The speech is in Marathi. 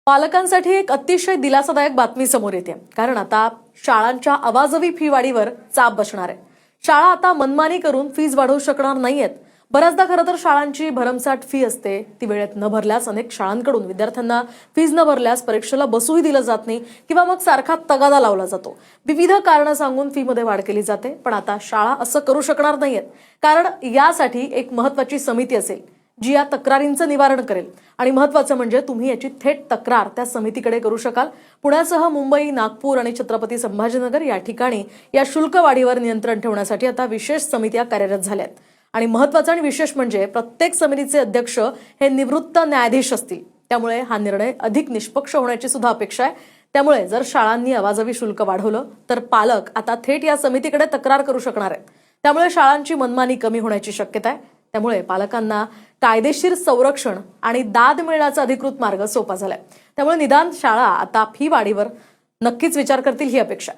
पालकांसाठी एक अतिशय दिलासादायक बातमी समोर येते, कारण आता शाळांच्या अवाजवी फी वाढीवर चाप बसणार आहे। शाळा आता मनमानी करून फीज वाढवू शकणार नाहीयेत। बऱ्याचदा खरं तर शाळांची भरमसाठ फी असते, ती वेळेत न भरल्यास अनेक शाळांकडून विद्यार्थ्यांना फीज न भरल्यास परीक्षेला बसूही दिलं जात नाही किंवा मग सारखा तगादा लावला जातो। विविध कारणं सांगून फी मध्ये वाढ केली जाते, पण आता शाळा असं करू शकणार नाहीयेत, कारण यासाठी एक महत्त्वाची समिती असेल जी या तक्रारींचं निवारण करेल। आणि महत्त्वाचं म्हणजे तुम्ही याची थेट तक्रार त्या समितीकडे करू शकाल। पुण्यासह मुंबई, नागपूर आणि छत्रपती संभाजीनगर या ठिकाणी या शुल्क वाढीवर नियंत्रण ठेवण्यासाठी आता विशेष समित्या कार्यरत झाल्यात। आणि महत्त्वाचं आणि विशेष म्हणजे प्रत्येक समितीचे अध्यक्ष हे निवृत्त न्यायाधीश असतील, त्यामुळे हा निर्णय अधिक निष्पक्ष होण्याची सुद्धा अपेक्षा आहे। त्यामुळे जर शाळांनी अवाजवी शुल्क वाढवलं तर पालक आता थेट या समितीकडे तक्रार करू शकणार आहेत। त्यामुळे शाळांची मनमानी कमी होण्याची शक्यता आहे। त्यामुळे पालकांना कायदेशीर संरक्षण आणि दाद मिळण्याचा अधिकृत मार्ग सोपा झालाय। त्यामुळे निदान शाळा आता फी वाढीवर नक्कीच विचार करतील ही अपेक्षा।